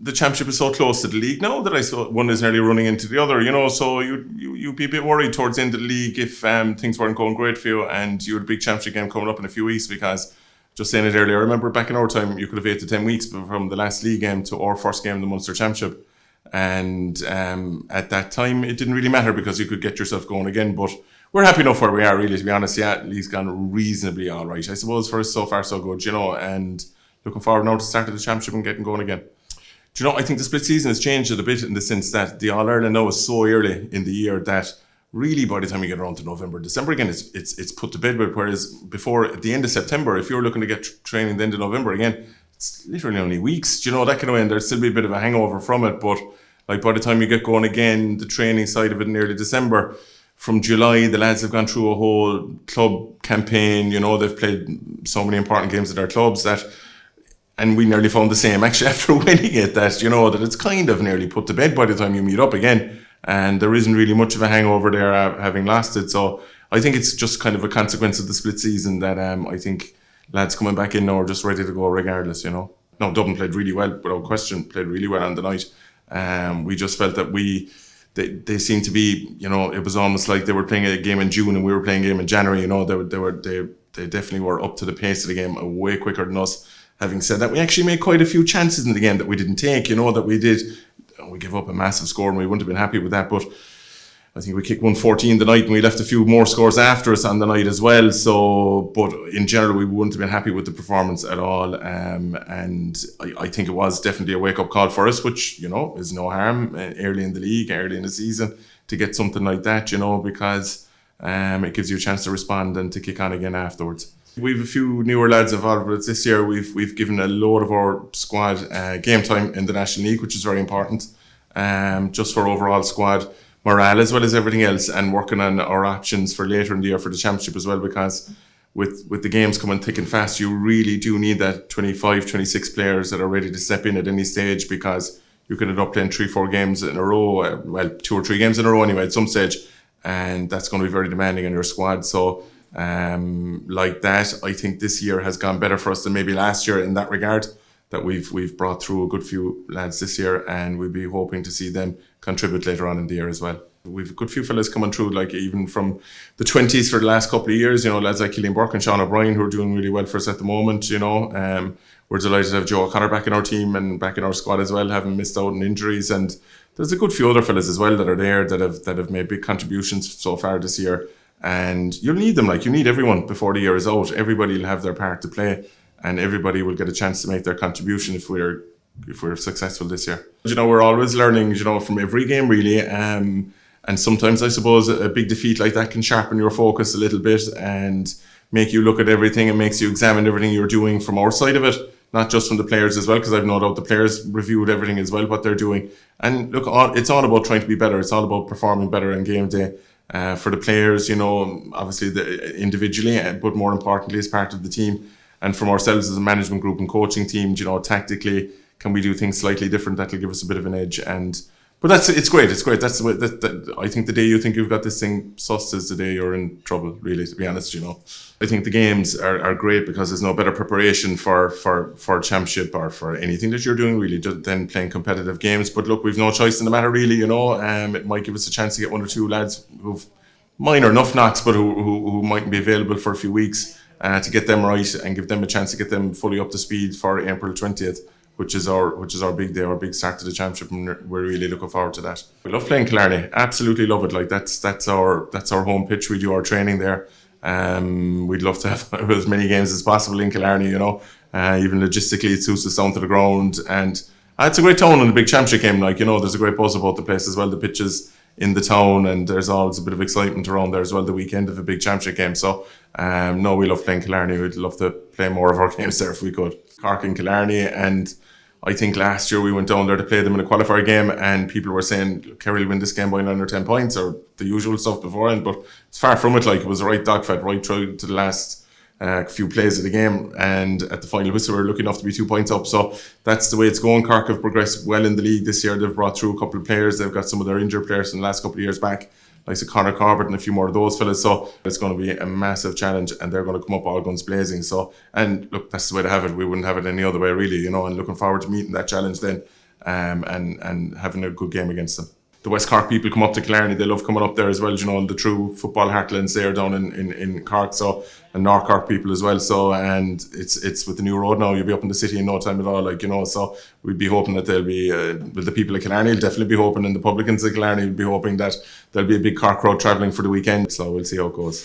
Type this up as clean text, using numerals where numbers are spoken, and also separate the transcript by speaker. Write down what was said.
Speaker 1: the championship is so close to the league now that I saw one is nearly running into the other, so you'd be a bit worried towards the end of the league if things weren't going great for you and you had a big championship game coming up in a few weeks, because just saying it earlier, I remember back in our time you could have 8 to 10 weeks from the last league game to our first game in the Munster Championship, and at that time it didn't really matter because you could get yourself going again. But we're happy enough where we are, really, to be honest. Yeah, the league's gone reasonably all right, I suppose, for us. So far so good, and looking forward now to the start of the championship and getting going again. I think the split season has changed it a bit in the sense that the All-Ireland now is so early in the year that really by the time you get around to November, December again, it's put to bed with. Whereas before, at the end of September, if you're looking to get training the end of November again, it's literally only weeks, that kind of way, and there'll still be a bit of a hangover from it. But like by the time you get going again, the training side of it in early December, from July, the lads have gone through a whole club campaign. They've played so many important games at their clubs and we nearly found the same actually after winning it, that it's kind of nearly put to bed by the time you meet up again. And there isn't really much of a hangover there having lasted. So I think it's just kind of a consequence of the split season that I think lads coming back in now are just ready to go regardless, No, Dublin played really well, without question, played really well on the night. We just felt that they seemed to be, it was almost like they were playing a game in June and we were playing a game in January. They definitely were up to the pace of the game way quicker than us. Having said that, we actually made quite a few chances in the game that we didn't take, that we did. We gave up a massive score and we wouldn't have been happy with that. But I think we kicked 114 the night and we left a few more scores after us on the night as well. So, but in general, we wouldn't have been happy with the performance at all. And I think it was definitely a wake-up call for us, which, is no harm early in the league, early in the season, to get something like that, because it gives you a chance to respond and to kick on again afterwards. We've a few newer lads involved with us this year. We've given a load of our squad game time in the National League, which is very important, just for overall squad morale as well as everything else, and working on our options for later in the year for the championship as well, because with the games coming thick and fast, you really do need that 25, 26 players that are ready to step in at any stage, because you can end up playing 3-4 games in a row, 2 or 3 games in a row anyway at some stage, and that's going to be very demanding on your squad. So like that, I think this year has gone better for us than maybe last year in that regard, that we've brought through a good few lads this year, and we'll be hoping to see them contribute later on in the year as well. We've a good few fellas coming through, like even from the 20s for the last couple of years, lads like Killian Burke and Sean O'Brien, who are doing really well for us at the moment. We're delighted to have Joe O'Connor back in our team and back in our squad as well, having missed out on injuries, and there's a good few other fellas as well that are there that have made big contributions so far this year. And you'll need them, you need everyone before the year is out. Everybody will have their part to play, and everybody will get a chance to make their contribution if we're successful this year. We're always learning, from every game really. And sometimes I suppose a big defeat like that can sharpen your focus a little bit and make you look at everything and makes you examine everything you're doing from our side of it, not just from the players as well, because I've no doubt the players reviewed everything as well, what they're doing. And look, it's all about trying to be better. It's all about performing better in game day. For the players, obviously individually, but more importantly as part of the team, and from ourselves as a management group and coaching team, tactically, can we do things slightly different that'll give us a bit of an edge? But it's great. That's the way that I think the day you think you've got this thing sussed is the day you're in trouble, really, to be honest. I think the games are great because there's no better preparation for championship or for anything that you're doing really than playing competitive games. But look, we've no choice in the matter really. It might give us a chance to get 1 or 2 lads who've minor enough knocks, but who mightn't be available for a few weeks to get them right and give them a chance to get them fully up to speed for April 20th. Which is our big day, our big start to the championship, and we're really looking forward to that. We love playing Killarney, absolutely love it. That's our home pitch. We do our training there. We'd love to have as many games as possible in Killarney. Even logistically, it suits us down to the ground, and it's a great town in the big championship game. There's a great buzz about the place as well. The pitches in the town, and there's always a bit of excitement around there as well. The weekend of a big championship game. So we love playing Killarney. We'd love to play more of our games there if we could. Cork and Killarney, and I think last year we went down there to play them in a qualifier game, and people were saying Kerry will win this game by 9 or 10 points, or the usual stuff beforehand, but it's far from it. It was a right dogfight right through to the last few plays of the game, and at the final whistle we were lucky enough to be 2 points up. So that's the way it's going. Cork have progressed well in the league this year. They've brought through a couple of players. They've got some of their injured players from the last couple of years back, like Conor Corbett and a few more of those fellas. So it's going to be a massive challenge, and they're going to come up all guns blazing. So, and look, that's the way to have it. We wouldn't have it any other way really, and looking forward to meeting that challenge then and having a good game against them. The West Cork people come up to Killarney. They love coming up there as well, you know, and the true football heartlands there down in Cork, so, and North Cork people as well. So, and it's with the new road now, you'll be up in the city in no time at all, like, you know, so we'd be hoping that there'll be, well, the people of Killarney will definitely be hoping, and the publicans of Killarney will be hoping that there'll be a big Cork crowd travelling for the weekend. So we'll see how it goes.